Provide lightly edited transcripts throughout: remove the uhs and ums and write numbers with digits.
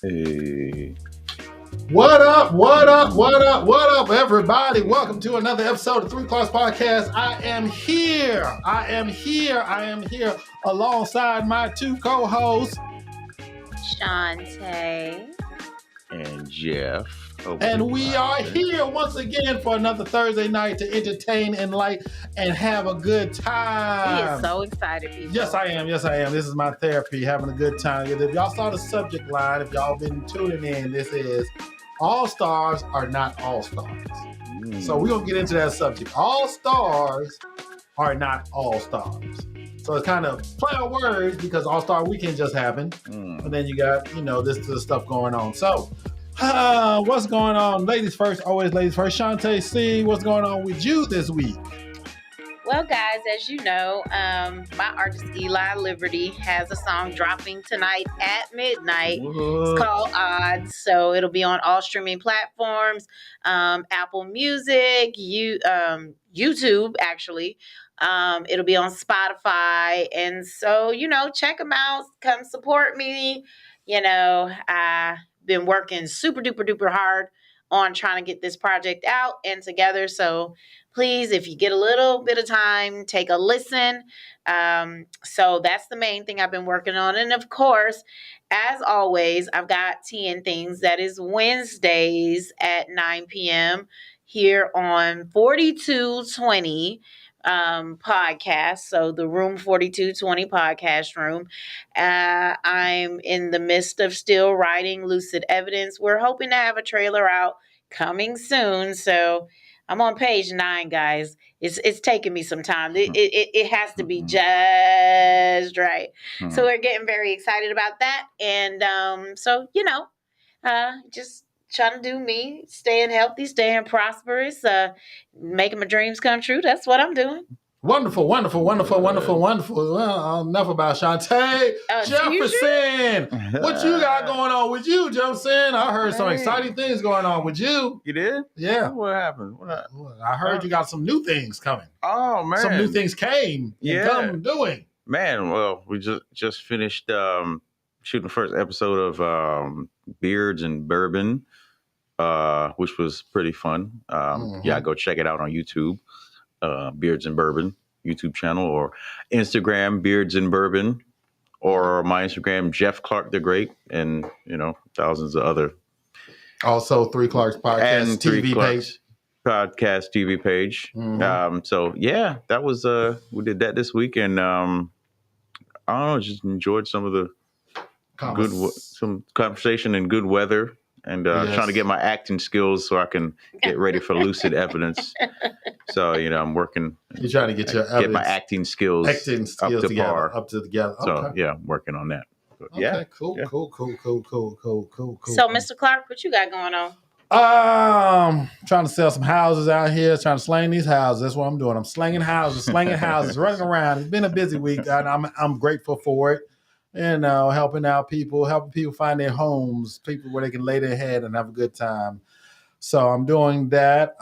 Hey. What up, what up, what up, what up, everybody? Welcome to another episode of Clarkes Podcast. I am here alongside my two co-hosts. Shante. And Jeff. And we are here once again for another Thursday night to entertain, enlighten, and have a good time. He is so excited, people. Yes, I am. This is my therapy, having a good time. If y'all saw the subject line, if y'all been tuning in, this is all stars are not all stars. So we're going to get into that subject. All stars are not all stars. So it's kind of play on words because All-Star Weekend just happened. And then you got, this stuff going on. So what's going on? Ladies first, always ladies first. Shante C, what's going on with you this week? Well, guys, as you know, my artist Eli Liberty has a song dropping tonight at midnight. It's called Odds. So it'll be on all streaming platforms, Apple Music, YouTube, actually. It'll be on Spotify. And so, check them out. Come support me. I've been working super duper duper hard on trying to get this project out and together. So please, if you get a little bit of time, take a listen. So that's the main thing I've been working on. And of course, as always, I've got Tea and Things. That is Wednesdays at 9 p.m. here on 4220 podcast. So the Room 4220 podcast room. I'm in the midst of still writing Lucid Evidence. We're hoping to have a trailer out coming soon. So I'm on page 9, guys. It's taking me some time. It has to be just right. So we're getting very excited about that. And just trying to do me, staying healthy, staying prosperous, making my dreams come true. That's what I'm doing. Wonderful. Well, enough about Shante. Jefferson, what you got going on with you, Jefferson? I heard some exciting things going on with you. You did? Yeah. What happened? I heard you got some new things coming. Oh, man. Some new things came and come doing. Man, well, we just finished shooting the first episode of Beards and Bourbon, which was pretty fun. Yeah, go check it out on YouTube. Beards and Bourbon YouTube channel, or Instagram Beards and Bourbon, or my Instagram Jeff Clark the Great, and thousands of other. Also, Clarkes Podcast TV page. Podcast TV page. So yeah, that was we did that this week, and I don't know, just enjoyed some of the some conversation and good weather. And trying to get my acting skills so I can get ready for Lucid Evidence. So, I'm working. You're trying to get my acting skills up to together, par. Up to together. Okay. So, yeah, I'm working on that. But, okay, cool. So, Mr. Clark, what you got going on? Trying to sell some houses out here, trying to slang these houses. That's what I'm doing. I'm slanging houses, running around. It's been a busy week, and I'm grateful for it. Helping people find their homes, people where they can lay their head and have a good time. So I'm doing that.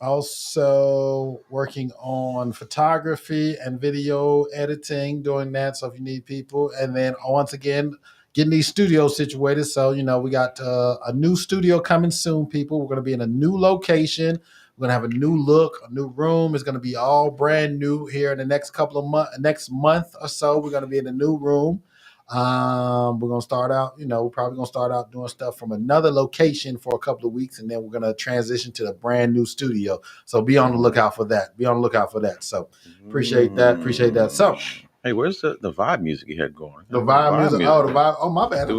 Also working on photography and video editing, doing that. So if you need people, and then once again, getting these studios situated. So, we got a new studio coming soon, people. We're going to be in a new location. We're going to have a new look, a new room. It's going to be all brand new here in the next next month or so. We're going to be in a new room. We're going to start out, we're probably going to start out doing stuff from another location for a couple of weeks, and then we're going to transition to the brand new studio. So be on the lookout for that. So appreciate that. So, hey, where's the vibe music you had going? The vibe music. Oh, the vibe. Oh, my bad. There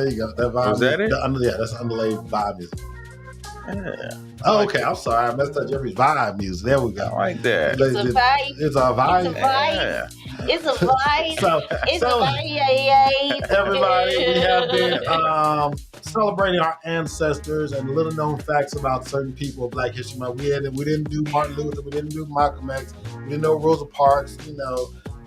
you go. That vibe. Was that it? That's underlaid vibe music. Yeah. Oh, okay. I'm sorry. I messed up Jeffrey's vibe music. There we go. Right there. It's a vibe. It's a vibe. Yeah. It's a vibe. It's a vibe. Everybody, we have been celebrating our ancestors and little known facts about certain people of Black History Month. We didn't do Martin Luther. We didn't do Malcolm X. We didn't know Rosa Parks.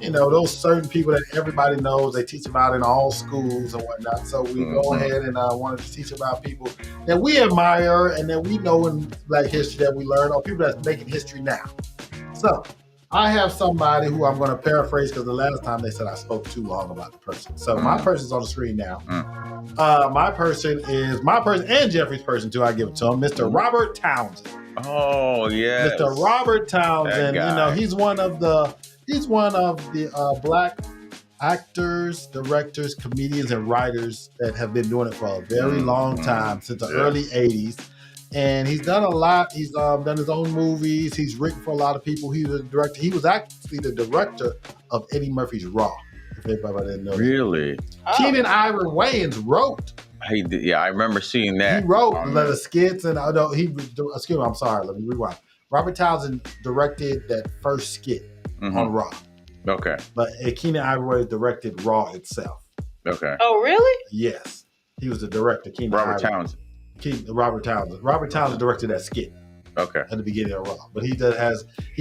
Those certain people that everybody knows, they teach about in all schools and whatnot. So we go ahead and wanted to teach about people that we admire and that we know in Black history that we learn, or people that's making history now. So I have somebody who I'm going to paraphrase because the last time they said I spoke too long about the person. So my person's on the screen now. My person and Jeffrey's person too. I give it to him, Mr. Robert Townsend. Oh yeah, Mr. Robert Townsend. You know, he's one of the black actors, directors, comedians, and writers that have been doing it for a very long time, since the early 80s. And he's done a lot. He's done his own movies. He's written for a lot of people. He was a director. He was actually the director of Eddie Murphy's Raw. If everybody didn't know. Really? Keenan Ivory Wayans wrote. He did, yeah, I remember seeing that. He wrote the skits, and excuse me, I'm sorry. Let me rewind. Robert Townsend directed that first skit on Raw. Okay. But Keenan Ivory Wayans directed Raw itself. Okay. Oh, really? Yes, he was the director. Robert Townsend. Robert Townsend directed that skit. Okay. At the beginning of Raw, but he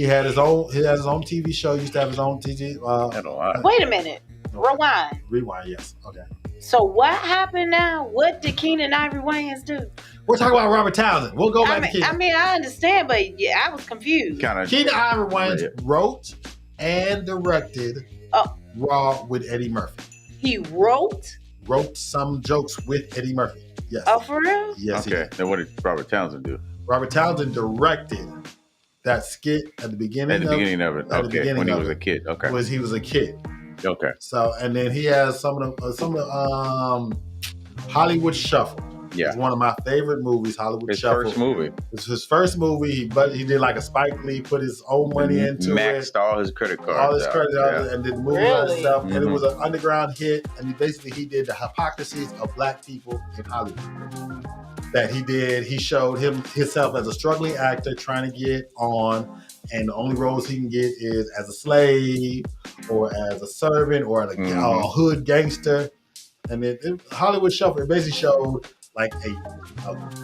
had his own TV show. He used to have his own TV. Wait a minute. Rewind. Rewind. Yes. Okay. So what happened now? What did Keenan Ivory Wayans do? We're talking about Robert Townsend. We'll go back to Keenan. I mean, I understand, but yeah, I was confused. Keenan Ivory Wayans wrote and directed Raw with Eddie Murphy. He wrote some jokes with Eddie Murphy. Yes. Oh, for real? Yes. Okay. Then what did Robert Townsend do? Robert Townsend directed that skit at the beginning. At the beginning of it. Okay. When he was a kid. Okay. He was a kid. Okay. So, and then he has some of the Hollywood Shuffle. Yeah. It's one of my favorite movies, Hollywood Shuffle. His first movie. It's his first movie, but he did like a Spike Lee, put his own money into maxed all his credit cards. All his credit cards, and did the movie by himself. And it was an underground hit. And he did the hypocrisies of black people in Hollywood. That he did. He showed himself as a struggling actor trying to get on, and the only roles he can get is as a slave or as a servant or as a hood gangster. And Hollywood Shuffle, it basically showed like a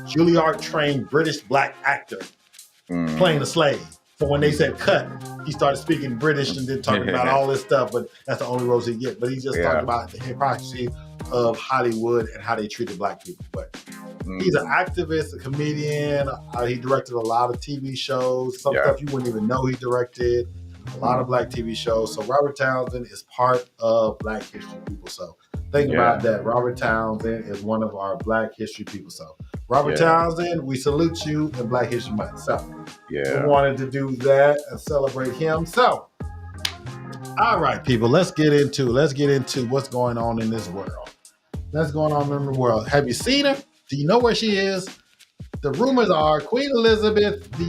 Juilliard trained British black actor playing a slave. So when they said cut, he started speaking British and then talking about all this stuff, but that's the only roles he get. But he just talked about the hypocrisy of Hollywood and how they treated black people. But he's an activist, a comedian. He directed a lot of TV shows, some stuff you wouldn't even know he directed. A lot of black TV shows. So Robert Townsend is part of Black History People. So think about that. Robert Townsend is one of our Black History People. So Robert Townsend, we salute you in Black History Month. So we wanted to do that and celebrate him. So, all right, people, let's get into what's going on in this world. That's going on in the world. Have you seen her? Do you know where she is? The rumors are Queen Elizabeth, I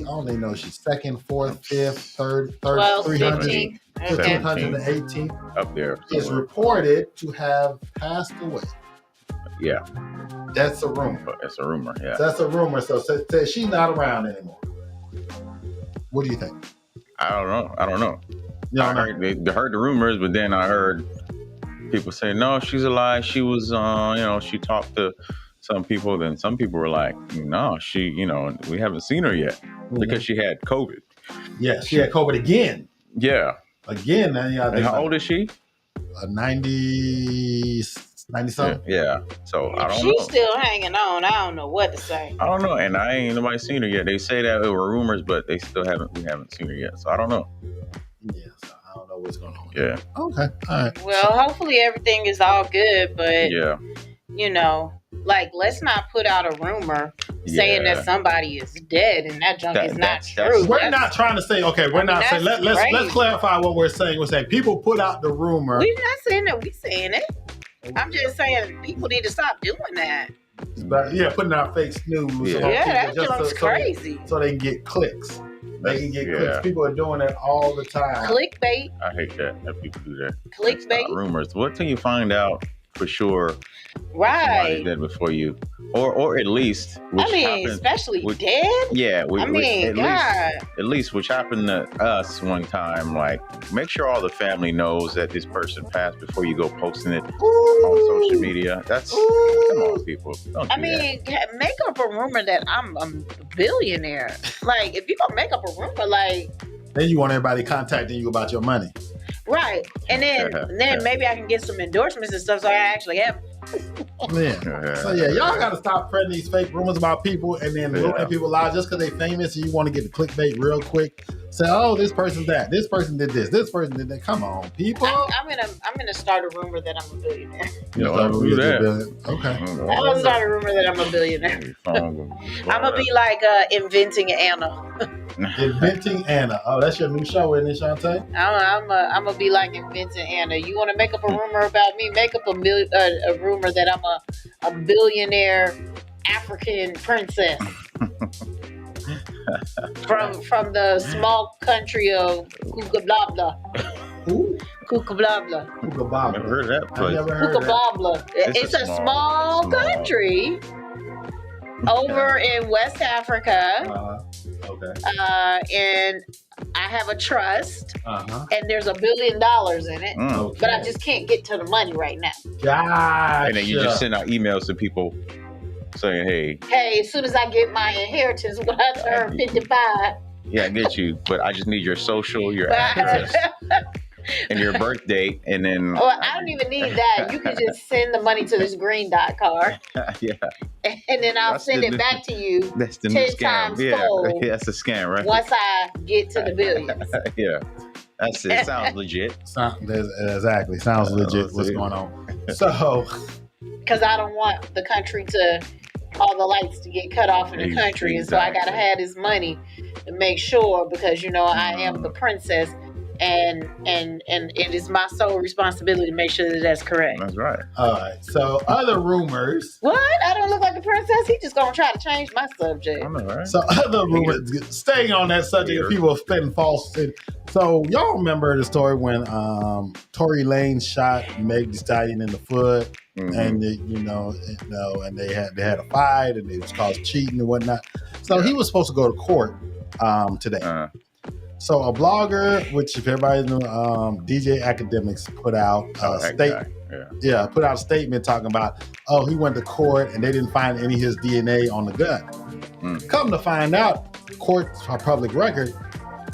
don't even know, she's second, fourth, fifth, third, 300, 318th. Up there. Is reported to have passed away. Yeah. That's a rumor. That's a rumor, yeah. That's a rumor. So she's not around anymore. What do you think? I don't know. Yeah, I heard the rumors, but then I heard people say, no, she's alive. She was, she talked to some people, then some people were like, no, we haven't seen her yet because she had COVID. Yeah, she had COVID again. Yeah. Again. And how old is she? 90 something. Yeah. So I don't know. She's still hanging on. I don't know what to say. I don't know. And I ain't nobody seen her yet. They say that it were rumors, but we haven't seen her yet. So I don't know. Yeah, so I don't know what's going on. Yeah. Okay. All right. Well, hopefully everything is all good, but let's not put out a rumor saying that somebody is dead and that junk is not true. We're not trying to say, we're not saying, let's clarify what we're saying. We're saying people put out the rumor. We're not saying that we're saying it. I'm just saying people need to stop doing that. But putting out fake news. That junk's crazy. So they can get clicks. They can get clicks. People are doing that all the time. Clickbait. I hate that people do that. Clickbait. Rumors. What till you find out for sure? Right. Dead before you, or at least. Especially dead. Yeah. At least which happened to us one time. Like, make sure all the family knows that this person passed before you go posting it on social media. That's come on, people. Don't do that. Make up a rumor that I'm a billionaire. Like, if you gonna make up a rumor, like. Then you want everybody contacting you about your money. Right. And then maybe I can get some endorsements and stuff so I actually have. So y'all got to stop spreading these fake rumors about people and then ruining people's lives just because they famous and you want to get the clickbait real quick. Say, oh, this person's that. This person did this. This person did that. Come on, people. I'm gonna start a rumor that I'm a billionaire. You don't do that. Okay. I'm gonna start a rumor that I'm a billionaire. I'm gonna be like Inventing Anna. Inventing Anna. Oh, that's your new show, isn't it, Shantae? I'm gonna be like Inventing Anna. You want to make up a rumor about me? Make up a rumor that I'm a billionaire African princess from the small country of Kookablabla. Who? Kookablabla. Kookablabla. Never heard of that place. Kookablabla. It's a small country over in West Africa. Okay. And I have a trust, Uh-huh. and there's $1 billion in it, Okay. but I just can't get to the money right now. Gotcha. And then you just send out emails to people saying, hey, As soon as I get my inheritance when I turn 55, yeah, I get you, but I just need your social, your address, and your birth date, and then... well, I don't even need that. You can just send the money to this green dot card, yeah. and then I'll send it back to you That's the 10 new scam. times Yeah, fold that's a scam, right? once I get to the billions. Yeah, that's it. Sounds legit. Exactly. Sounds legit. What's going on? So... Because I don't want the country to... all the lights to get cut off in the country, and so I gotta have this money to make sure, because I am the princess, and it is my sole responsibility to make sure that that's correct. That's right. All right. So other rumors. What? I don't look like a princess. He just gonna try to change my subject. I know, right? So other rumors. Staying on that subject, of people spitting false. So y'all remember the story when Tory Lanez shot Meg Thee Stallion in the foot, and and they had a fight, and it was caused cheating and whatnot. So he was supposed to go to court today. So a blogger, which if everybody knows, DJ Academics put out a put out a statement talking about, he went to court and they didn't find any of his DNA on the gun. Come to find out, court's a public record.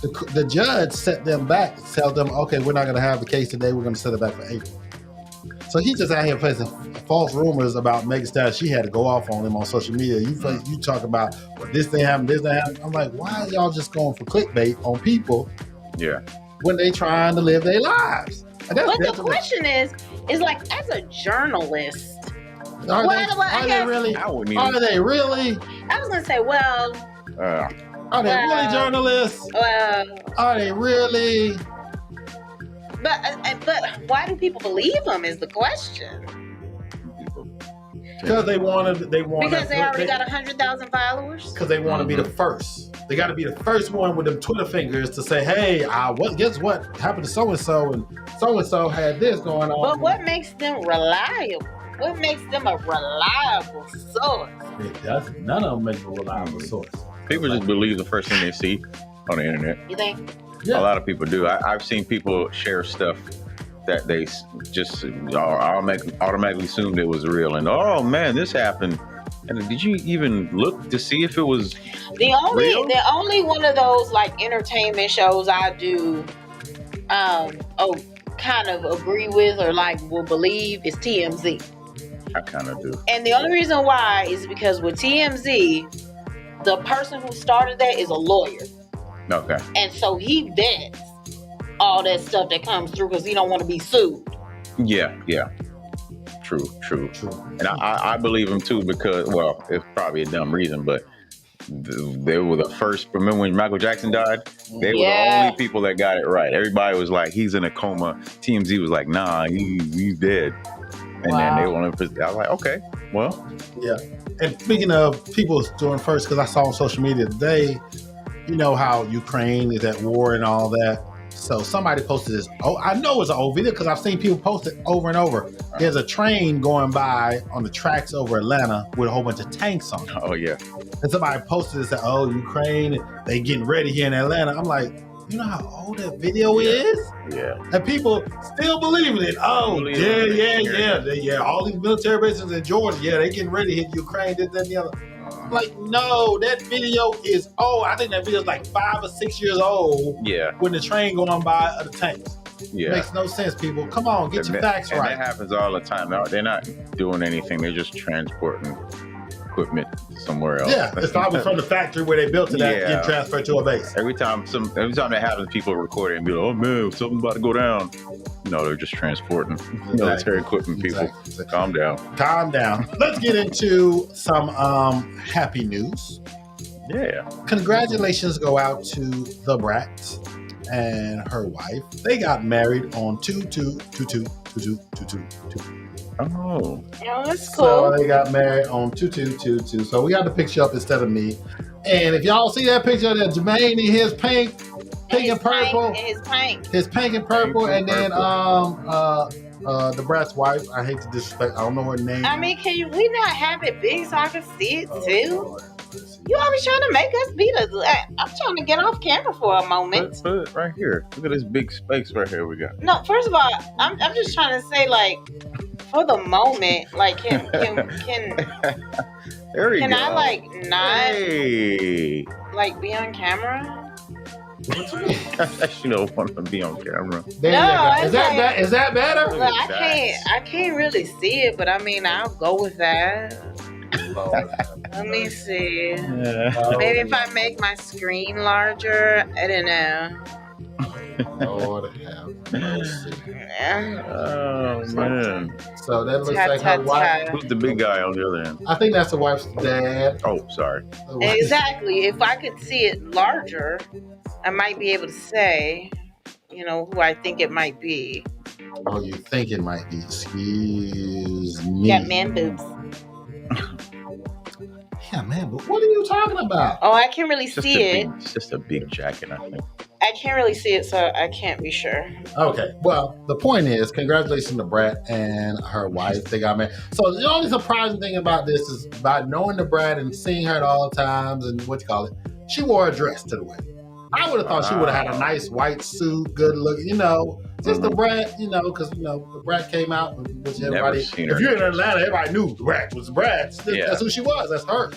The judge set them back, tell them, okay, we're not going to have the case today. We're going to set it back for April. So he just out here placing false rumors about Meg Thee Stallion. She had to go off on him on social media. You talk about, well, this thing happened, this thing happened. I'm like, why are y'all just going for clickbait on people? Yeah. When they trying to live their lives? But the question is like, as a journalist, are they really? Are they really? I was gonna say, well, are they really journalists? Are they really? But why do people believe them is the question. Because they want. Because they already got 100,000 followers. Because they want to be the first. They got to be the first one with them Twitter fingers to say, "Hey, guess what happened to so and so had this going on." But what makes them reliable? What makes them a reliable source? None of them make a reliable source. People just believe the first thing they see on the internet. You think? Yeah. A lot of people do. I've seen people share stuff that they just automatically assumed it was real. And, oh, man, this happened. And did you even look to see if it was the only one of those like entertainment shows I do kind of agree with or like will believe is TMZ. I kind of do. And the only reason why is because with TMZ, the person who started that is a lawyer. Okay. And so he vets all that stuff that comes through because he don't want to be sued. Yeah. True. And I believe him too because, well, it's probably a dumb reason, but they were the first. Remember when Michael Jackson died? They were the only people that got it right. Everybody was like, he's in a coma. TMZ was like, nah, he's dead. And then they wanted to, I was like, okay, well. Yeah. And speaking of people doing first, because I saw on social media today, you know how Ukraine is at war and all that. So somebody posted this. Oh, I know it's an old video because I've seen people post it over and over. There's a train going by on the tracks over Atlanta with a whole bunch of tanks on it. Oh, yeah. And somebody posted it and said, oh, Ukraine, they getting ready here in Atlanta. I'm like, you know how old that video is? Yeah. And people still believing it. Oh, yeah. All these military bases in Georgia, they getting ready to hit Ukraine, this, that, and the other. I'm like, no, that video is old. I think that video is like 5 or 6 years old. Yeah. When the train going by the tanks. Yeah. It makes no sense, people. Come on, get your facts right. That happens all the time. No, they're not doing anything. They're just transporting equipment somewhere else. Yeah, it's probably from the factory where they built it at, Yeah. getting transferred to a base. Every time that happens, people record it and be like, "Oh man, something's about to go down." No, they're just transporting military equipment. People, Exactly. calm down. Calm down. Let's get into some happy news. Yeah. Congratulations go out to the Brat and her wife. They got married on 2/2/22/22/22. Oh. Oh, that's So cool. they got married on 2/2/22. So we got the picture up instead of me. And if y'all see that picture of that Jermaine in his pink and purple, His pink. his pink and purple, and then the Brat's wife. I hate to disrespect. I don't know her name. I mean, we not have it big so I can see it too? You always trying to make us be I'm trying to get off camera for a moment. Put it right here. Look at this big space right here we got. No, first of all, I'm just trying to say, like, for the moment, like, can There we go. I like not Hey. like be on camera? She don't want to be on camera. There No, you go. it's Is that better? Well, I can't really see it, but I mean, I'll go with that. Let me see. Maybe if I make my screen larger, I don't know. Lord have mercy. Yeah. Oh man. So that looks Ta, like ta, her wife. ta. Who's the big guy on the other end? I think that's the wife's dad. Oh, sorry. Exactly. If I could see it larger, I might be able to say, who I think it might be. Oh, you think it might be? Excuse me. Got man boobs. Yeah, man. But what are you talking about? Oh, I can't really see it. It's just a big jacket, I think. I can't really see it, so I can't be sure. Okay. Well, the point is, congratulations to Brat and her wife. They got married. So the only surprising thing about this is by knowing the Brat and seeing her at all times and she wore a dress to the wedding. I would have thought she would have had a nice white suit, good looking, just the Brat, because the Brat came out, which everybody, if you're in Atlanta, everybody knew the Brat was the Brat. That's who she was. That's her.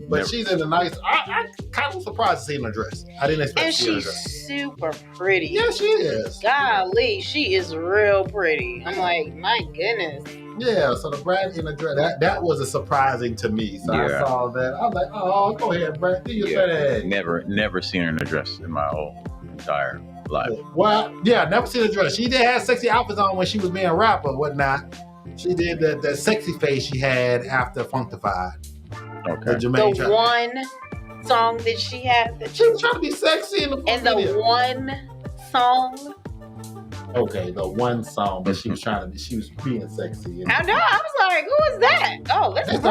But she's in a nice. I kind of surprised to see her in a dress. I didn't expect And to see her in a she's dress. super pretty. Yeah, she is. Golly, she is real pretty. I'm like, my goodness. Yeah, so the Brat in a dress, that was a surprising to me. So I saw that. I was like, oh, go ahead, Brat, do your thing. Never seen her in a dress in my whole entire life. Well, yeah, never seen a dress. She did have sexy outfits on when she was being a rapper and whatnot. She did that sexy face she had after Funkified. Okay. The one song that she had. She was trying to be sexy in the video. one song. Okay, the one song that she was being sexy. I know. I was like, who is that? Oh, that's That's a the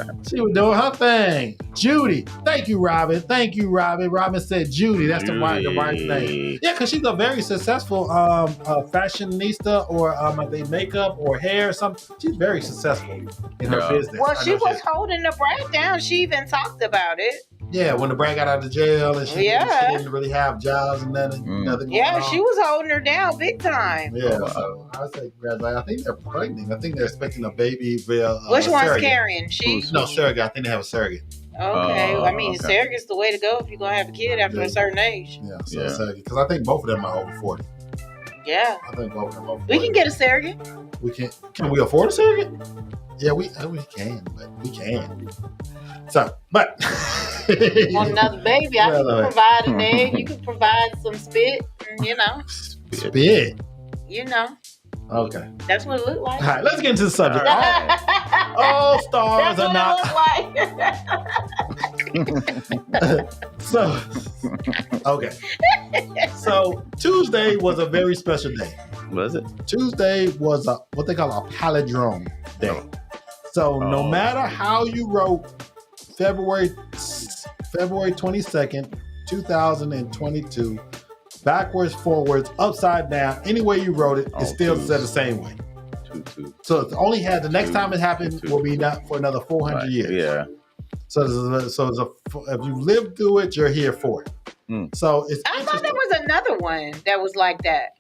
Brat. She was doing her thing. Judy. Thank you, Robin. Robin said Judy. That's the right name. Yeah, because she's a very successful fashionista or makeup or hair or something. She's very successful in her business. Well, she was holding the Brat down. She even talked about it. Yeah, when the Brat got out of jail and she didn't really have jobs and nothing going on. She was holding her down big time. Yeah, so I say congratulations. I think they're pregnant. I think they're expecting a baby via Which one's surrogate. carrying? She? No, surrogate. I think they have a surrogate. Okay. Surrogate's the way to go if you're going to have a kid after a certain age. Yeah, surrogate. Because I think both of them are over 40. Yeah. I think both of them are over 40. We can get a surrogate. We can. Can we afford a surrogate? Yeah, we can, but we can. So, but Want another baby? I can provide an egg. You can provide some spit. Spit. Okay. That's what it looked like. All right, let's get into the subject. All stars That's are not. So, okay. So Tuesday was a very special day. Was it? Tuesday was what they call a palindrome day. So no matter how you wrote February 22nd, 2022, backwards, forwards, upside down, any way you wrote it, it still said the same way. So it's only the next time it happened will be not for another 400 years. Yeah. So if you lived through it, you're here for it. So it's. I thought there was another one that was like that.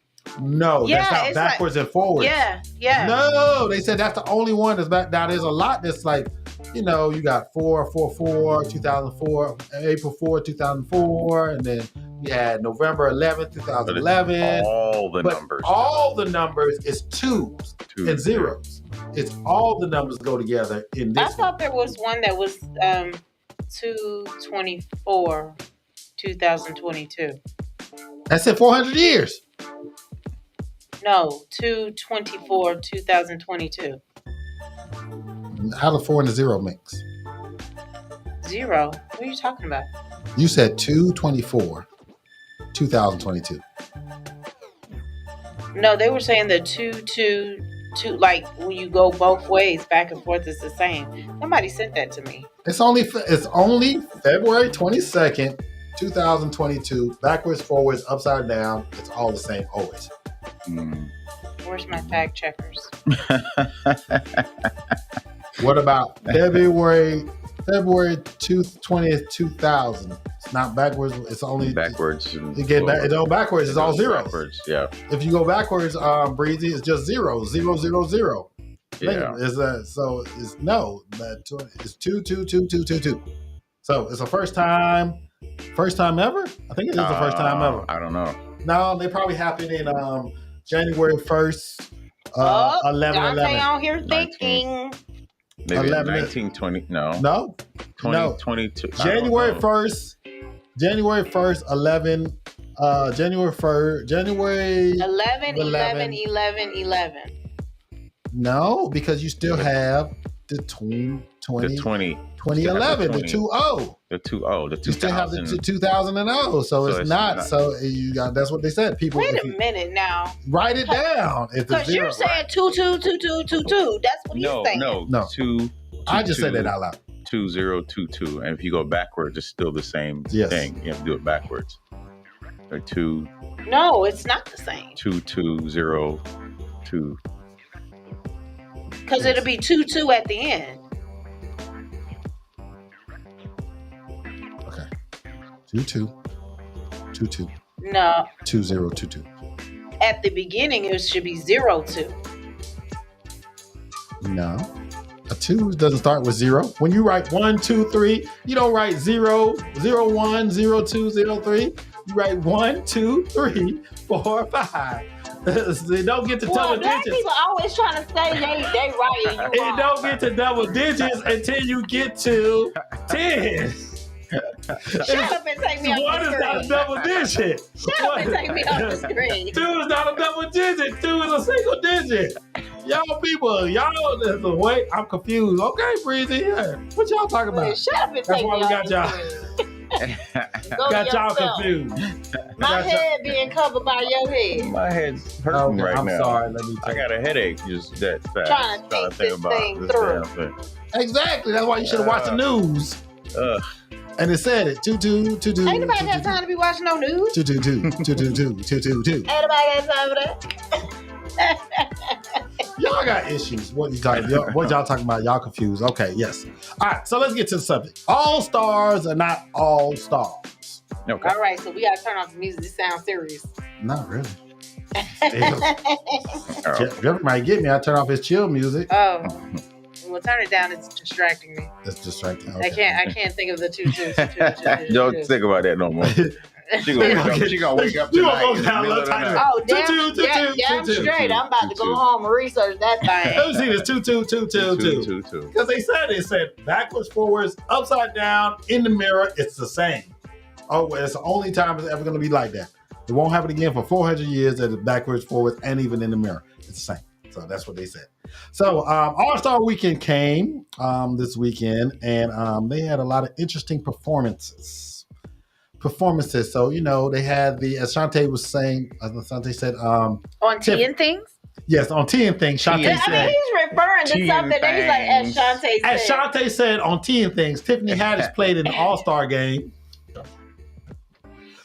No, that's not backwards and forwards. Yeah. No, they said that's the only one that's back. Now there's a lot that's like, you got 4/4/4, 2004, April 4, 2004, and then you had November 11th, 2011. All the numbers. All the numbers is twos and zeros. It's all the numbers go together in this. I thought there was one that was 2/24, 2022. That's in 400 years. No, 2/24, 2022. How the 4 and the 0 mix? 0. What are you talking about? You said 2/24, 2022. No, they were saying the 2/2, like when you go both ways, back and forth, is the same. Somebody sent that to me. It's only February 22nd, 2022. Backwards, forwards, upside down. It's all the same always. Where's my fact checkers? What about February 20th, 2000? It's not backwards. It's only backwards. It's all backwards. It's all zeros. Backwards, yeah. If you go backwards, Breezy, it's just 0, 0, 0, 0. Yeah. It's 2, 2, 2, 2, 2, 2. So it's the first time ever. I think it is the first time ever. I don't know. No, they probably happened in January 1st, 11/11. Dante on here thinking. Maybe 11, 1920. No. 2022. January 1st, 11. January 1st, January 11/11/11. No, because you still have the 2011, the 2-0. The 2-0, the 2000. You still have the 2000. So it's not. So you got. That's what they said. People. Wait a minute now. Write it down. It's a Because 0. you're saying 2/2/2/2/2. That's what he's saying. No. 2. I just said that out loud. 2022, and if you go backwards, it's still the same thing. You have to do it backwards. Or 2. No, it's not the same. 2202. Because it'll be 2/2 at the end. Okay. 2-2. 2-2. No. 2022. At the beginning, it should be 0/2. No. A 2 doesn't start with 0. When you write 1, 2, 3, you don't write 0, 0, 1, 0, 2, 0, 3. You write 1, 2, 3, 4, 5. They don't get to double black digits. people always trying to say they right and you It wrong. don't get to double digits until you get to 10. Shut up and take me off One the is not a screen. double digit. Shut up and take me off the screen. 2 is not a double digit. 2 is a single digit. Y'all people, wait, I'm confused. Okay, Breezy, yeah. What y'all talking about? Shut up and That's take me why we off got the y'all. screen. Got y'all yourself. confused. My head being covered by your head. My head's hurting right I'm now. sorry. Let me I got a headache just that fast. Trying to think this thing this through. damn thing. Exactly. That's why you should have watched the news. And it said it. 2-2. Ain't nobody got time to be watching no news. 2-2. 2-2. Ain't nobody got time for that. Y'all got issues. What y'all talking about? Y'all confused. Okay, yes. All right, so let's get to the subject. All stars are not all stars. Okay. All right, so we gotta turn off the music. This sounds serious. Not really. Jeff might get me. I turn off his chill music. Oh, well, turn it down. It's distracting me. It's distracting. I can't think of the 2/2. Don't think about that no more. She gonna wake up tonight. Go down, in the middle of the night. Oh, damn 2-2. straight. I'm about to go home and research that Let thing. me see this 2-2. Because they said backwards, forwards, upside down, in the mirror, it's the same. Oh, well, it's the only time it's ever going to be like that. It won't happen again for 400 years that it's backwards, forwards, and even in the mirror. It's the same. So that's what they said. So All-Star Weekend came this weekend, and they had a lot of interesting performances. So, they had as Shantae was saying, Shantae said... On Tea and Things? Yes, on Tea and Things. Shantae said... he's referring to something that he's like, as Shantae said. As Shantae said on Tea and Things, Tiffany Haddish played in the All-Star game.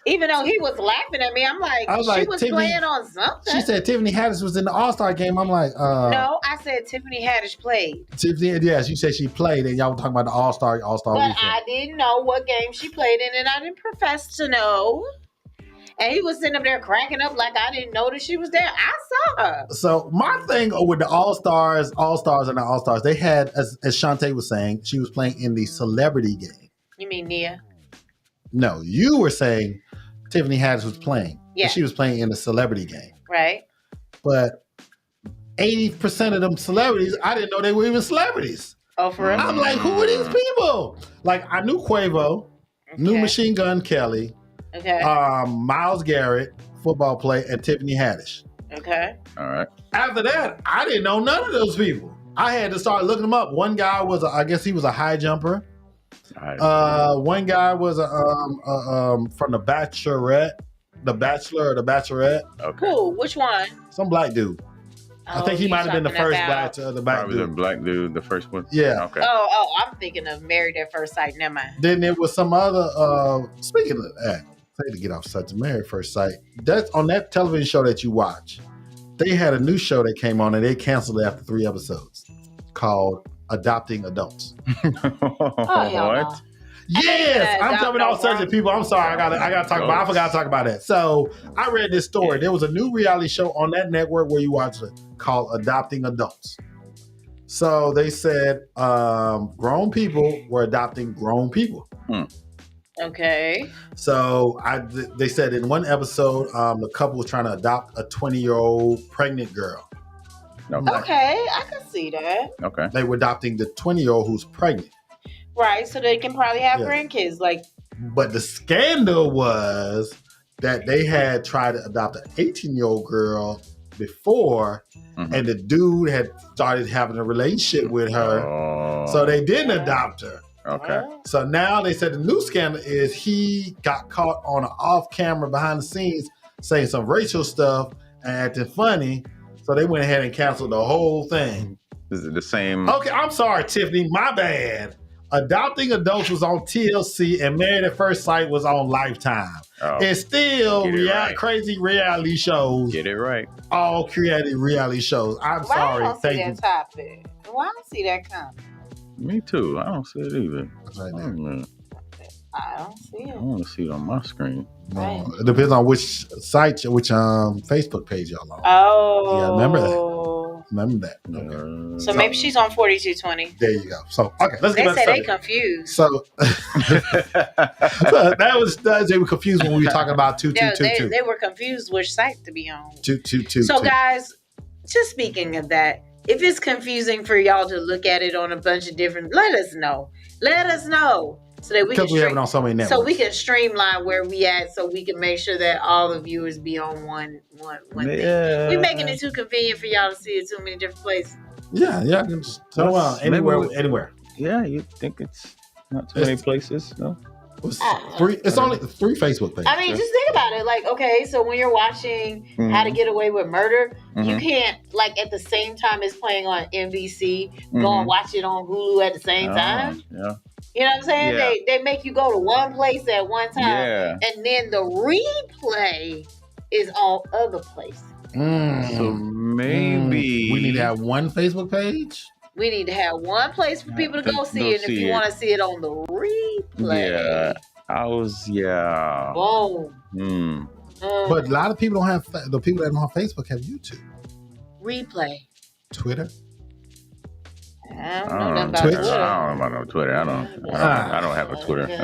Even though he was laughing at me, I'm like, I was she like, was Tiffany- playing on something. She said Tiffany Haddish was in the All-Star game. I'm like, No, I said Tiffany Haddish played. Tiffany, yes, you said she played, and y'all were talking about the All-Star But weekend. I didn't know what game she played in, and I didn't profess to know. And he was sitting up there cracking up like I didn't know that she was there. I saw her. So my thing with the All-Stars and the All-Stars, they had, as Shantae was saying, she was playing in the celebrity game. You mean Nia? No, you were saying Tiffany Haddish was playing. Yeah. She was playing in the celebrity game. Right. But 80% of them celebrities, I didn't know they were even celebrities. Oh, for real? I'm like, who are these people? Like, I knew Quavo, knew Machine Gun Kelly, Myles Garrett, football player, and Tiffany Haddish. Okay. All right. After that, I didn't know none of those people. I had to start looking them up. One guy was, I guess he was a high jumper. One guy was from The Bachelorette, The Bachelor or The Bachelorette. Okay. Cool. Which one? Some black dude. I think he might have been the first black dude. Probably the black dude, the first one. Yeah. Okay. Oh, I'm thinking of Married at First Sight. Never mind. Then there was some other. Speaking of that, say to get off such a Married at First Sight. That's on that television show that you watch. They had a new show that came on and they canceled it after 3 episodes, called Adopting Adults. What? Yes, I'm coming off such people. I'm sorry, I gotta talk about. I forgot to talk about that. So I read this story. There was a new reality show on that network where you watch it called Adopting Adults. So they said grown people were adopting grown people. Okay. So they said in one episode, the couple was trying to adopt a 20-year-old pregnant girl. Okay, I can see that. Okay. They were adopting the 20-year-old who's pregnant. Right, so they can probably have grandkids. But the scandal was that they had tried to adopt an 18-year-old girl before, and the dude had started having a relationship with her, so they didn't adopt her. Okay. So now they said the new scandal is he got caught on an off-camera behind the scenes saying some racial stuff and acting funny, so they went ahead and canceled the whole thing. Is it the same? Okay, I'm sorry, Tiffany, my bad. Adopting Adults was on TLC and Married at First Sight was on Lifetime. It's still crazy reality shows. Get it right. All creative reality shows. I'm sorry. I don't see that topic. Why I don't see that coming? Me too. I don't see it either. I don't see it. I want to see it on my screen. Right. It depends on which site, which Facebook page y'all on. Oh. Yeah, remember that. Okay. So maybe she's on 4220. There you go. So okay, let's get back to They say they confused. So they were confused when we were talking about 2222. They were confused which site to be on. 2222. So guys, just speaking of that, if it's confusing for y'all to look at it on a bunch of different, let us know. Let us know. So that we because we have it on so many networks. So we can streamline where we at, so we can make sure that all the viewers be on one thing. We're making it too convenient for y'all to see it too many different places. Yeah, I can just tell anywhere. Yeah, you think it's not too many places, no? It's only 3 Facebook pages. I mean, just think about it. Like, okay, so when you're watching How to Get Away with Murder, you can't, like, at the same time it's playing on NBC, go and watch it on Hulu at the same time. Yeah. You know what I'm saying? Yeah. They make you go to one place at one time, and then the replay is on other places. So maybe we need to have one Facebook page. We need to have one place for people to go see it. And if you want to see it on the replay, boom. But a lot of people don't have the people that don't have Facebook have YouTube, replay, Twitter. I don't know nothing about Twitter. I don't know about no Twitter. I don't have a Twitter. I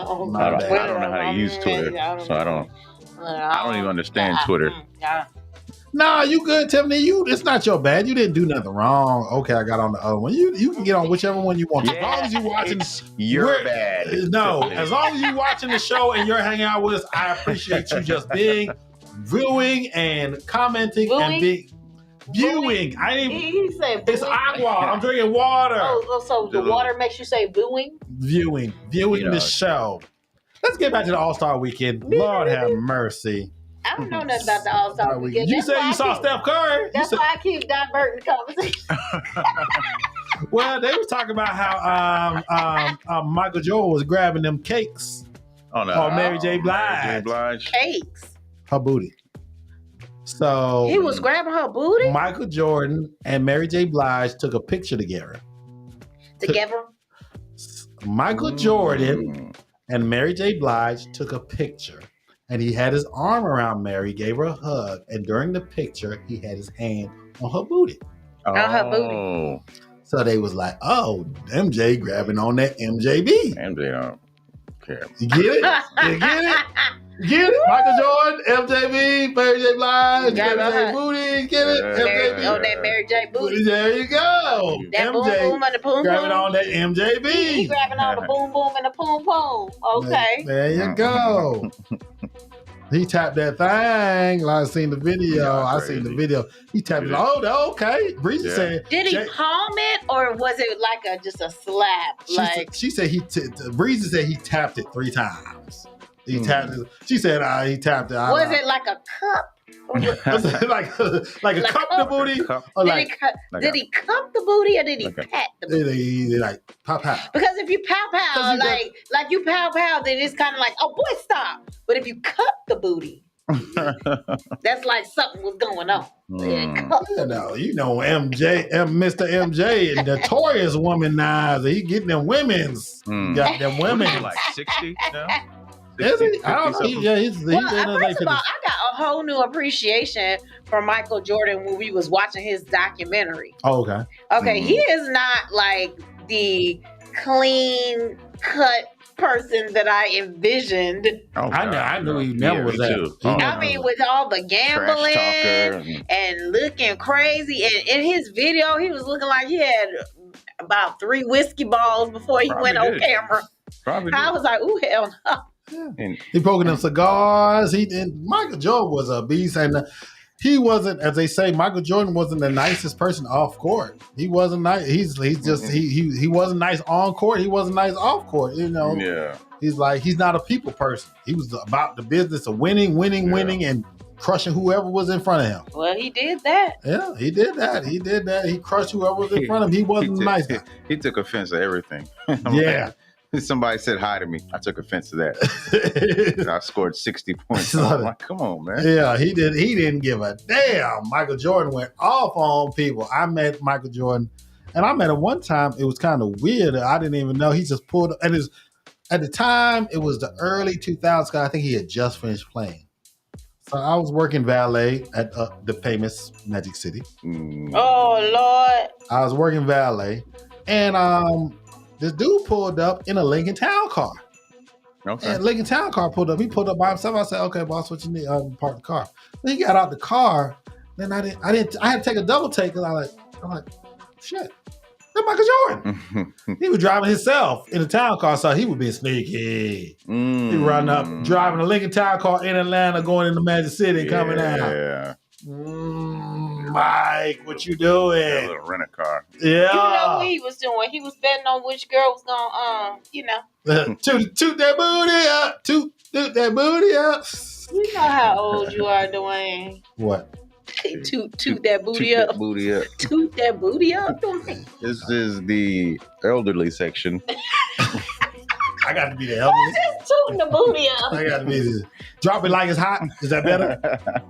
don't know how to use Twitter, so I don't even understand Twitter. Nah, you good, Tiffany. It's not your bad. You didn't do nothing wrong. Okay, I got on the other one. You can get on whichever one you want. As long as you watching, you're bad. No, as long as you watching the show and you're hanging out with us, I appreciate you just viewing and commenting and being. Viewing. I didn't. He said it's agua. I'm drinking water. So the water makes you say booing? Viewing the show. Let's get back to the All-Star Weekend. Lord have mercy. I don't know nothing about the All-Star Weekend. You said you saw Steph Curry. That's why I keep diverting the conversation. Well, they were talking about how Michael Jordan was grabbing them cakes. Oh no! Or Mary J. Blige. Cakes. Her booty. So he was grabbing her booty. Michael Jordan and Mary J. Blige took a picture together. Michael Jordan and Mary J. Blige took a picture, and he had his arm around Mary, gave her a hug, and during the picture, he had his hand on her booty. On her booty. So they was like, "Oh, MJ grabbing on that MJB." MJ don't care. You get it? You get it? Get it? Michael Jordan, MJB, Mary J. Blige, Got Mary J. her. Booty. Get it? MJB. On that Mary J. booty. There you go. That MJ boom boom and the boom grabbing boom. on that He MJB. grabbing on the boom boom and the boom boom. Okay. There you go. He tapped that thing. I seen the video. Yeah, I crazy. seen the video. He tapped it. Oh, okay. Breezy said. Did he palm it or was it like just a slap? She said Breezy said he tapped it 3 times. He tapped it. She said he tapped it. Was it like a cup? like a cup the booty? Or did he cup the booty or did he pat the booty? He like pow pow. Because if you pow pow, like you pow pow, then it's kind of like, oh boy, stop. But if you cup the booty, that's like something was going on. Mr. MJ, notorious womanizer. He getting them women's. Got them women. Like 60 now? Is he? I don't know. He's first of all, I got a whole new appreciation for Michael Jordan when we was watching his documentary. Oh, okay. Okay, he is not like the clean cut person that I envisioned. Oh, I knew he never was that. I mean, with all the gambling and looking crazy, and in his video, he was looking like he had about 3 whiskey balls before he went on camera. I was like, ooh, hell no. Yeah. He poking them cigars. Michael Jordan was a beast, and he wasn't, as they say, Michael Jordan wasn't the nicest person off court. He wasn't nice. He's just he wasn't nice on court. He wasn't nice off court. You know. Yeah. He's not a people person. He was about the business of winning, and crushing whoever was in front of him. Well, he did that. Yeah, he did that. He crushed whoever was in front of him. He wasn't a nice guy. He took offense to everything. Yeah. Somebody said hi to me. I took offense to that. I scored 60 points. I'm like, come on, man. Yeah, he didn't give a damn. Michael Jordan went off on people. I met Michael Jordan, and I met him one time. It was kind of weird. I didn't even know. He just pulled, and at the time, it was the early 2000s. I think he had just finished playing. So I was working valet at the famous Magic City. Oh, Lord. I was working valet, and this dude pulled up in a Lincoln Town car. Okay. And Lincoln Town car pulled up. He pulled up by himself. I said, "Okay, boss, what you need?" I park the car. Then he got out the car. Then I had to take a double take because I'm like, shit, that's Michael Jordan. He was driving himself in a town car, so he was being sneaky. He run up, driving a Lincoln Town car in Atlanta, going into Magic City, and coming out. Yeah. Mike, what you doing? A little rent a car. Yeah. You know what he was doing? He was betting on which girl was gonna, toot that booty up. Toot that booty up. You know how old you are, Dwayne. What? Toot that booty up. Toot that booty up, Dwayne. This is the elderly section. I got to be the elderly. Just tooting the booty up. I got to be the drop it like it's hot. Is that better?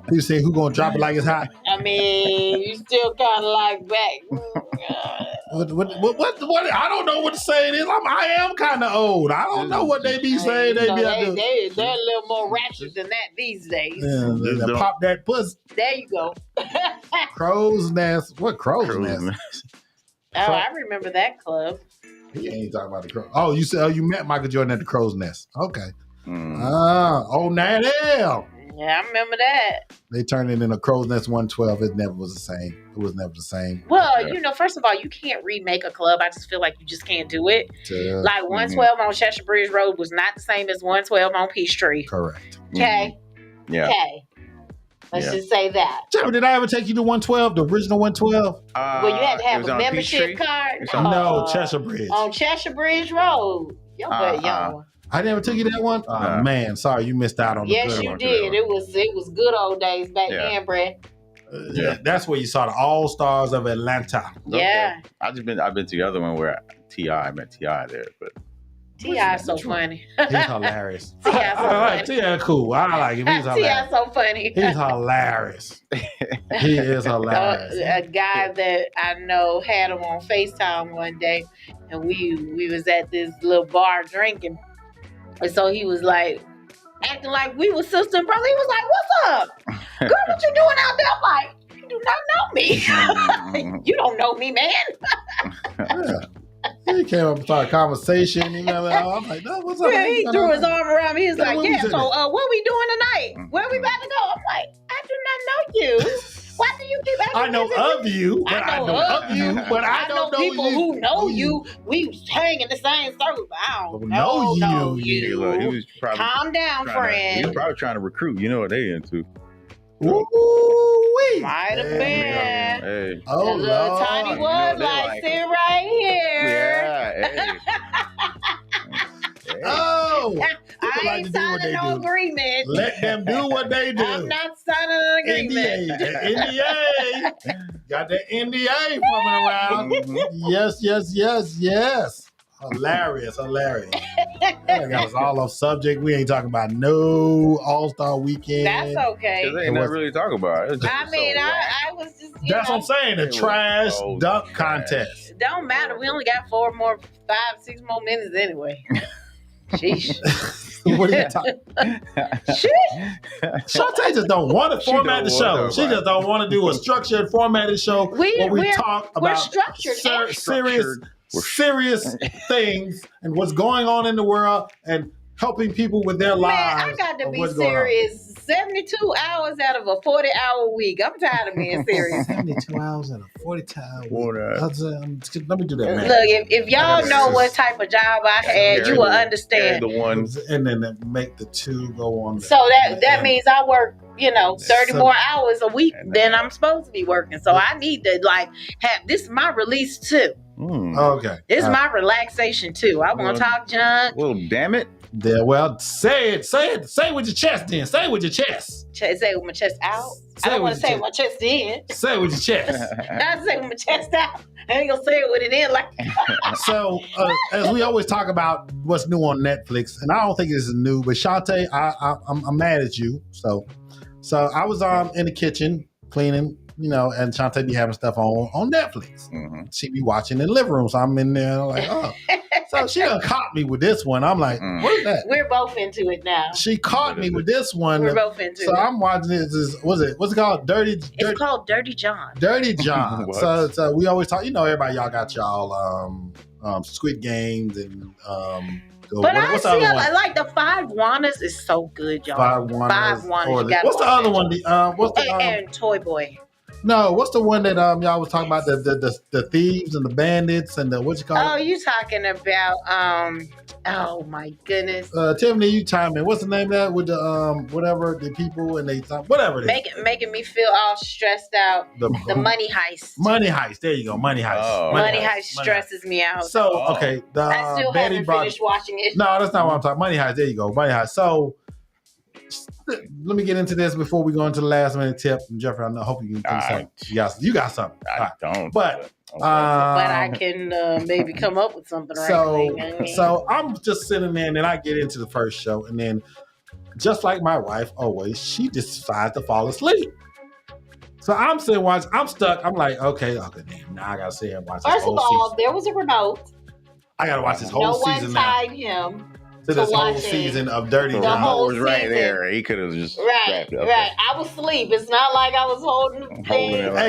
People say, who gonna drop it like it's hot? I mean, you still kind of like back. What? I don't know what to say. I am kind of old. I don't know what they be saying. They're a little more ratchet than that these days. Yeah, they pop that pussy. There you go. Crow's Nest. What Crow's Nest? Oh, I remember that club. He ain't talking about the crow. Oh, you said you met Michael Jordan at the Crow's Nest. Okay. Oh, now yeah, I remember that. They turned it into Crow's Nest 112. It never was the same. It was never the same. Well, first of all, you can't remake a club. I just feel like you just can't do it. Like 112 on Cheshire Bridge Road was not the same as 112 on Peachtree. Correct. Okay. Yeah. Okay. Let's just say that. Jeremy, did I ever take you to 112, the original 112? Well, you had to have a membership card. No, Cheshire Bridge. On Cheshire Bridge Road. Yo, young. I never took you to that one? Oh, man. Sorry, you missed out on the Yes, you did. It was good old days back then, Brad. That's where you saw the All-Stars of Atlanta. Yeah. Okay. I've been to the other one where I met T.I. there, but T.I. so funny. He's hilarious. T.I. so funny. T.I. cool. I like him. He's hilarious. T.I. so funny. He's hilarious. He is hilarious. A guy that I know had him on FaceTime one day, and we was at this little bar drinking, and so he was like acting like we were sister and brother. He was like, "What's up, girl? What you doing out there?" I'm like, "You do not know me. You don't know me, man." Yeah, He came up and started a conversation. You know, I'm like, no, what's up? Yeah, he threw his arm around me. He was Yeah, like, what yeah, was so it? what we doing tonight? Where we about to go? I'm like, I do not know you. Why do you keep asking I know me? of you, but I know of you, but I don't know people you. who know you. We hang in the same circle. But I don't know Hey, look, he you. was probably Calm down, he friend. was probably trying to recruit. You know what they into? Ooh-wee. Might have been. Hey. Oh, the little Lord. tiny You know was they like, like sit right here. Yeah. Hey. Oh, people I like ain't to do what signing they no do. agreement. Let them do what they do. I'm not signing an agreement. NDA. Got that NDA coming around. Yes. Hilarious. That got us all off subject. We ain't talking about no All-Star Weekend. That's okay. Because they ain't nothing really talking about it. I mean, I was just. That's what I'm saying. The It was trash so dunk trash. contest. It don't matter. We only got 6 more minutes anyway. Sheesh. What are you talking? Shantae just don't want to format the show. She just don't want to do a structured, formatted show where we talk about serious things and what's going on in the world and helping people with their lives. Man, I got to be serious. 72 hours out of a 40-hour week. I'm tired of being serious. 72 hours out of 40-hour week. Let me do that, man. Look, if y'all know what type of job I had, you will understand. The one, and then make the two go on. So that means I work, 30 more hours a week than I'm supposed to be working. So I need to have this is my release too. Okay. This is my relaxation too. I want to talk junk. Well, damn it. Yeah, well, say it. Say it with your chest then. Say it with your chest. Say it with my chest out. I don't want to say it with my chest in. Say it with your chest. I say it with my chest out. I ain't going to say it with it in like So, as we always talk about what's new on Netflix, and I don't think this is new, but Shantae, I'm mad at you. So I was in the kitchen cleaning, and Shantae be having stuff on Netflix. Mm-hmm. She be watching in the living room. So I'm in there like, oh. So she done caught me with this one. I'm like, what is that? We're both into it now. She caught me with this one. We're both into it. So I'm watching this. What's it called? It's called Dirty John. Dirty John. so we always talk. Everybody y'all got y'all Squid Games and but I like the Five Wannas is so good, y'all. Five Wannas. What's the other one? And Toy Boy. No, what's the one that y'all was talking about the thieves and the bandits and the what you call it? Oh, you talking about oh my goodness. Tiffany, you chime in. What's the name of that with the whatever the people and they whatever it is. Making me feel all stressed out. The Money Heist. Money Heist. There you go. Money Heist. Oh. Money Heist stresses me out. So okay, I still haven't finished watching it. No, that's not what I'm talking. Money Heist. There you go. Money Heist. So let me get into this before we go into the last minute tip. Jeffrey, I hope you can think something. You got something. I don't. But I can maybe come up with something right. So I'm just sitting there, and then I get into the first show, and then just like my wife always, she decides to fall asleep. So I'm sitting watching. I'm stuck. I'm like, okay, damn. Now I gotta sit here and watch. First of all, there was a remote. I gotta watch this whole season now. No one tied him to this whole season of Dirty John. The whole was right there. He could have just right. I was asleep. It's not like I was holding it.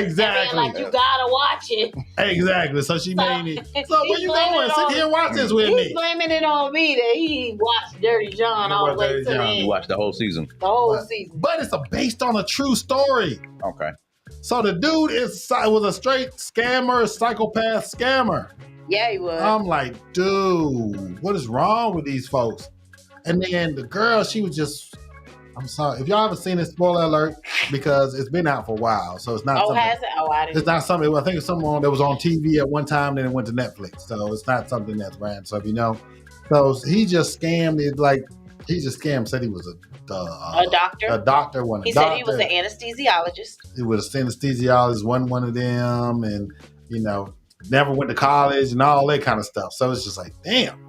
Exactly. Like you gotta watch it. Exactly. So she made me. So where you going? Sit here and watch this with me. He's blaming it on me that he watched Dirty John all the way to the end. You watched the whole season. The whole season. But it's based on a true story. Okay. So the dude was a straight scammer, psychopath scammer. Yeah, he was. I'm like, dude, what is wrong with these folks? And then the girl, she was just, I'm sorry. If y'all haven't seen it, spoiler alert, because it's been out for a while. So it's not something. Has it? Oh, I didn't. It's not something, I think it's someone that was on TV at one time, then it went to Netflix. So it's not something that's random. So if you know. So he just scammed it, said he was a doctor. A doctor. He said he was an anesthesiologist. He was an anesthesiologist, wasn't one of them, and, never went to college and all that kind of stuff. So it's just like, damn.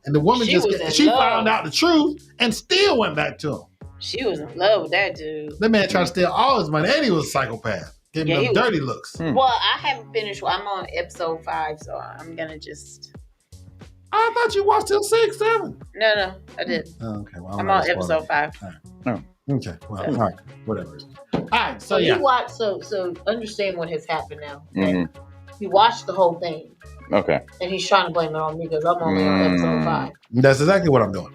And the woman she found out the truth and still went back to him. She was in love with that dude. That man tried to steal all his money, and he was a psychopath, giving them dirty looks. Well, I haven't finished. I'm on episode 5, so I'm gonna just. I thought you watched till 6, 7. No, I did. Oh, okay, well, I'm on episode 5. Right. Oh. Okay, well, all right, whatever. All right, so yeah. You watch, so understand what has happened now. Okay? Mm-hmm. He watched the whole thing. Okay. And he's trying to blame it on me because I'm only on episode 5. That's exactly what I'm doing.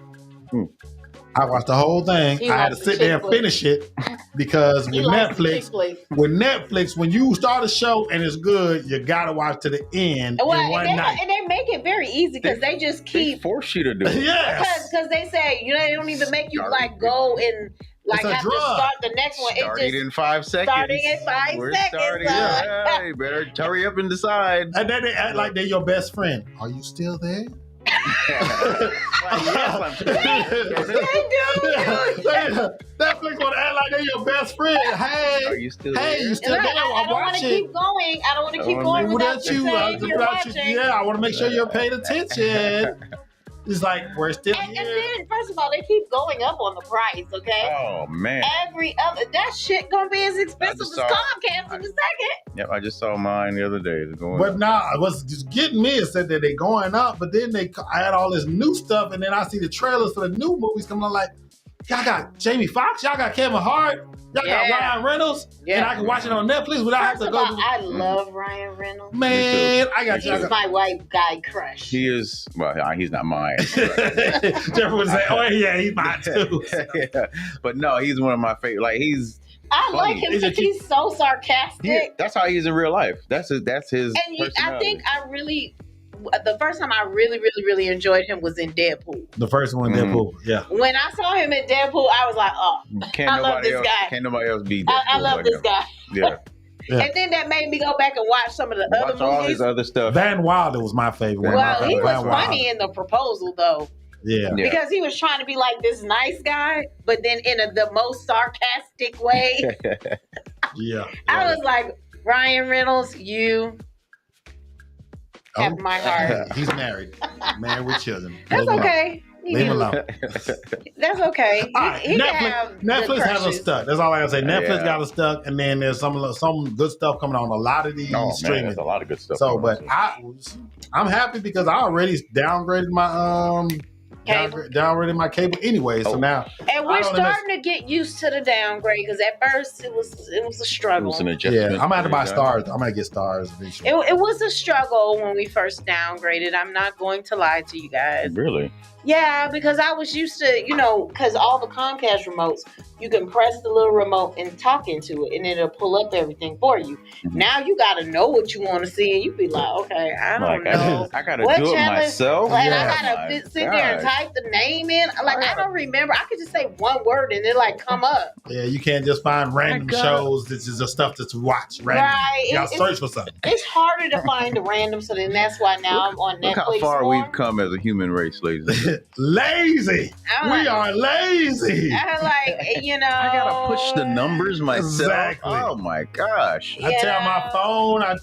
I watched the whole thing. I had to sit there and finish it because with Netflix, when you start a show and it's good, you gotta watch to the end in one night. And they make it very easy because they just keep they force you to do it. Yes. Because they say they don't even make you like go and like have to start the next one. Starting in 5 seconds. Starting in 5 seconds. Yeah, you better hurry up and decide. And then they act like they're your best friend. Are you still there? Netflix want to act like they're your best friend. Hey, are you still there? You still there? I don't want to keep going. I don't want to keep going without you saying you're watching. Yeah, I want to make sure you're paying attention. It's like we're still here. And then, first of all, they keep going up on the price. Okay. Oh man. Every other that shit gonna be as expensive as Comcast in a second. Yep, I just saw mine the other day. It's going but nah, what's just getting me is that they're going up, but then they add all this new stuff, and then I see the trailers for the new movies coming on. Like, y'all got Jamie Foxx, y'all got Kevin Hart, y'all got Ryan Reynolds, and I can watch it on Netflix without having to go. I love Ryan Reynolds. Man, he's my white guy crush. He is. Well, he's not mine. Jeffrey would say, "Oh yeah, he's mine too." Yeah. But no, he's one of my favorite. Like I like him because he's so sarcastic. That's how he is in real life. That's his. And I think the first time I really enjoyed him was in Deadpool. The first one, Deadpool, yeah. When I saw him in Deadpool, I was like, oh, I love this guy. Can't nobody else beat Deadpool. I love this guy. Yeah. And then that made me go back and watch some of the other movies. All his other stuff. Van Wilder was my favorite. Well, he was funny in The Proposal, though. Yeah. Because he was trying to be like this nice guy, but then in the most sarcastic way. Yeah. I was like, Ryan Reynolds, you have my heart. He's married. Married with children. That's okay. Leave him alone. That's okay. Right. Netflix has us stuck. That's all I gotta say. Netflix got us stuck, and then there's some good stuff coming on a lot of these streaming. There's a lot of good stuff. So, but I'm happy because I already downgraded my downgraded my cable anyway. So now, and we're starting to get used to the downgrade because at first it was a struggle. It was an adjustment. Yeah, I'm gonna have to buy stars. I'm gonna get stars eventually. It was a struggle when we first downgraded. I'm not going to lie to you guys. Really? Yeah, because I was used to, because all the Comcast remotes, you can press the little remote and talk into it, and it'll pull up everything for you. Mm-hmm. Now you got to know what you want to see, and you be like, okay, I don't know. I got to do it myself. And I got to sit there and type the name in. Like, I don't remember. I could just say one word, and it come up. Yeah, you can't just find random shows. This is the stuff that you watch. Random. Right. You got to search for something. It's harder to find the random, so then that's why now I'm on Netflix. Look how far we've come as a human race, ladies. Lazy. We are lazy. I'm like, I gotta push the numbers myself. Exactly. Oh my gosh. I tell my phone. I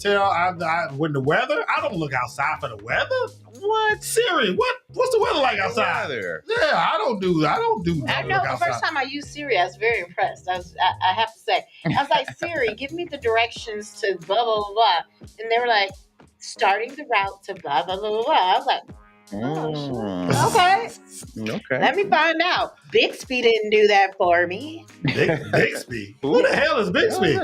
when the weather. I don't look outside for the weather. What, Siri? What's the weather like outside? Yeah, I don't do. I know. The first time I used Siri, I was very impressed. I have to say, I was like, Siri, give me the directions to blah blah blah blah, and they were like, starting the route to blah blah blah blah. I was like, okay. Let me find out. Bixby didn't do that for me. Bixby? Who the hell is Bixby?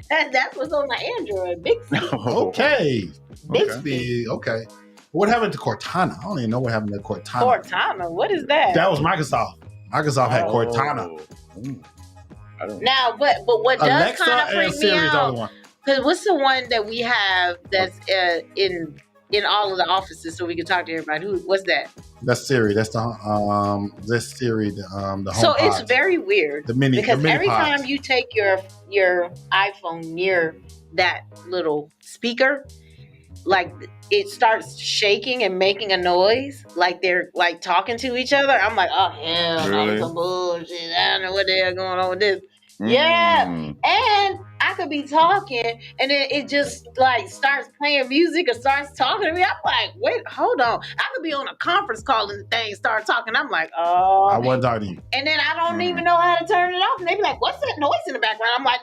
That's what's on my Android. Bixby. Okay. Bixby. Okay. What happened to Cortana? I don't even know what happened to Cortana. Cortana? What is that? That was Microsoft. Microsoft had Cortana. Now, but what does Alexa kind of freak me out? Because what's the one that we have that's in all of the offices so we can talk to everybody? What's that? That's Siri. That's the Siri. The home So pod. It's very weird. Because every time you take your iPhone near that little speaker, like it starts shaking and making a noise, like they're like talking to each other. I'm like, oh hell, that's some bullshit. I don't know what the hell going on with this. Yeah, and I could be talking, and then it just like starts playing music or starts talking to me. I'm like, wait, hold on. I could be on a conference call and the thing start talking. I'm like, oh, I wasn't talking to you. And then I don't even know how to turn it off. And they be like, what's that noise in the background? I'm like,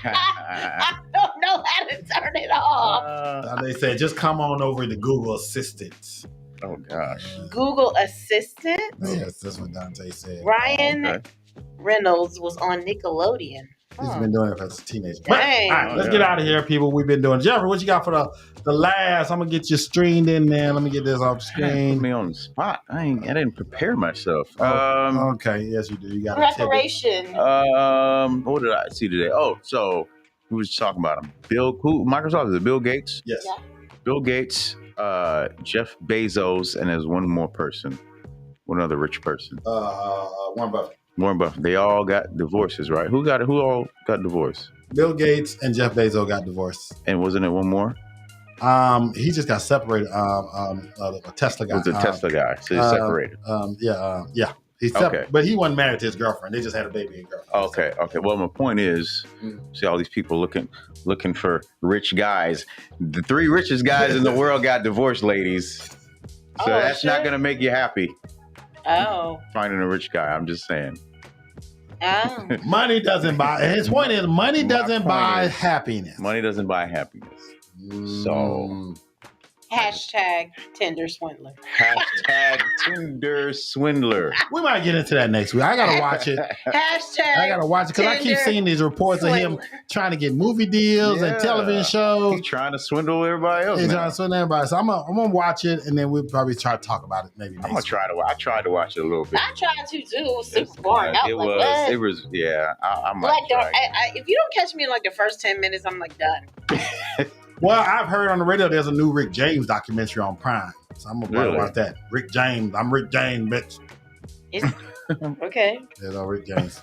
I don't know how to turn it off. They said, just come on over to Google Assistant. Oh gosh, Google Assistant. Yes, that's what Dante said. Ryan Reynolds was on Nickelodeon. He's been doing it as a teenager. Dang. All right, let's get out of here, people. We've been doing. Jeffrey, what you got for the last? I'm gonna get you streamed in there. Let me get this off the screen. Put me on the spot. I didn't prepare myself. Okay, yes, you do. You got preparation. What did I see today? Oh, so we was talking about him. Microsoft, is it Bill Gates? Yes. Yeah. Bill Gates, Jeff Bezos, and there's one more person, one other rich person. Warren Buffett. Warren Buffett. They all got divorces, right? Who all got divorced? Bill Gates and Jeff Bezos got divorced. And wasn't it one more? He just got separated. A Tesla guy. Was the Tesla guy? So he's separated. Yeah. He's Okay. But he wasn't married to his girlfriend. They just had a baby and girlfriend. Okay. Well, my point is, see all these people looking for rich guys. The 3 richest guys in the world got divorced, ladies. So that's not going to make you happy. Oh. Finding a rich guy. I'm just saying. Oh. Money doesn't buy. His point is, money doesn't buy happiness. Money doesn't buy happiness. So. Hashtag Tinder swindler. Hashtag Tinder swindler. We might get into that next week. I gotta watch it. Hashtag I gotta watch it because I keep seeing these reports of him trying to get movie deals and television shows. He's trying to swindle everybody else. He's trying to swindle everybody. So I'm gonna watch it and then we'll probably try to talk about it maybe next week. I tried to watch it a little bit. I tried to too. It was super boring. It was. Yeah. I might try. If you don't catch me in like the first 10 minutes, I'm like done. Well, I've heard on the radio there's a new Rick James documentary on Prime. So I'm going to watch that. Rick James. I'm Rick James, bitch. Okay. There's no Rick James.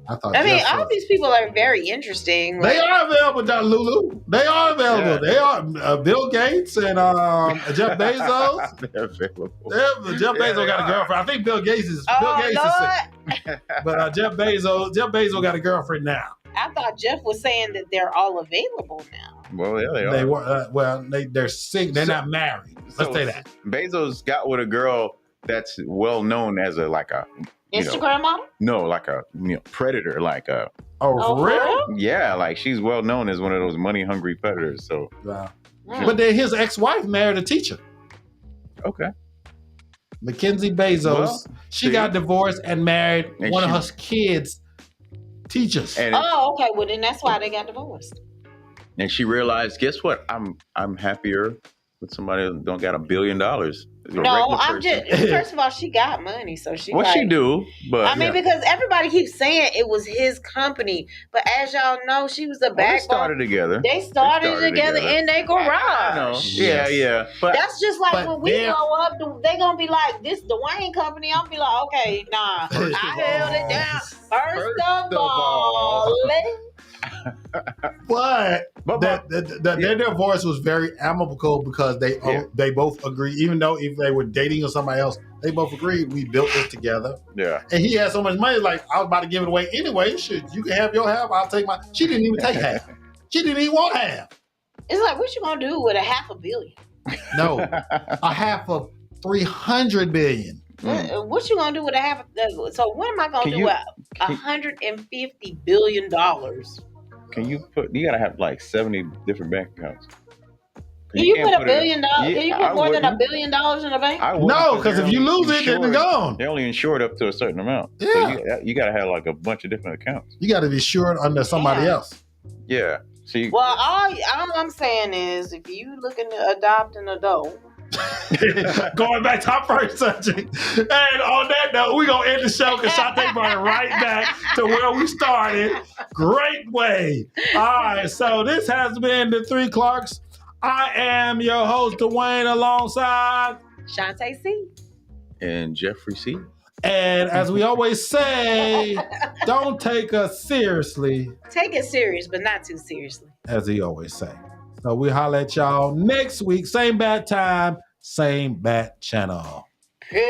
I mean, all these people are very interesting. They are available, Lulu. They are available. Yeah. They are Bill Gates and Jeff Bezos. They're available. Jeff Bezos got a girlfriend. I think Bill Gates is sick. But Jeff Bezos got a girlfriend now. I thought Jeff was saying that they're all available now. Well, yeah, they are. They were. They're sick. They're not married. Let's say that. Bezos got with a girl that's well known as a Instagram model? No, like a predator, like a. Oh, for real? Yeah, like she's well known as one of those money hungry predators. So. But then his ex-wife married a teacher. Okay. Mackenzie Bezos. She got divorced and married one of her kids' teachers. Okay. Well, then that's why they got divorced. And she realized, guess what? I'm happier with somebody that don't got $1 billion. No, I'm just. First of all, she got money, so she. Well, she do, but I mean, because everybody keeps saying it was his company, but as y'all know, she was the backbone. They started together. They started together in their garage. I know. Yeah. But that's just like when we grow up, they gonna be like, "This Dwayne company." I'll be like, "Okay, nah, I held it down." First of all. But their divorce was very amicable because they both agreed, even though if they were dating or somebody else, they both agreed we built this together. Yeah. And he had so much money, like I was about to give it away anyway. You can have your half, I'll take mine. She didn't even take half. She didn't even want half. It's like, what you gonna do with $500 million? No, a half of $300 billion. What you gonna do with so what am I gonna do with $150 billion? Can you gotta have like 70 different bank accounts. Can you put $1 billion? Can you put more than $1 billion in a bank? No, because if you lose it, then it's gone. They're only insured up to a certain amount. Yeah. So you gotta have like a bunch of different accounts. You gotta be insured under somebody else. Yeah. Well, all I'm saying is, if you looking to adopt an adult. Going back to our first subject. And on that note, we're going to end the show because Shantae brought it right back to where we started. Great way. All right, so this has been the Three Clarkes. I am your host, Dwayne, alongside Shantae C. And Jeffrey C. And as we always say, don't take us seriously. Take it serious, but not too seriously. As he always say. So we holler at y'all next week. Same bad time, same bad channel. Peace.